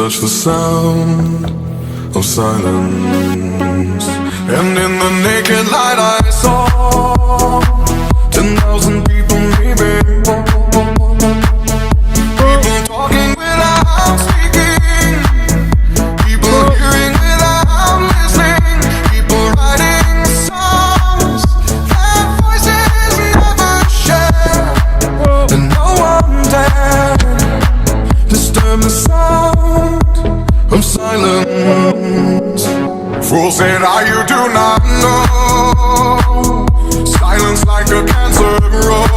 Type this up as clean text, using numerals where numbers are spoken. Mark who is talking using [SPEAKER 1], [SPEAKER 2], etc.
[SPEAKER 1] touch the sound of silence, and in the naked light I saw 10,000 people, maybe. People talking without speaking, people hearing without listening, people writing songs that voices never share, and no one dared disturb the sound of silence. Fools said, you do not know. Silence like a cancer grows.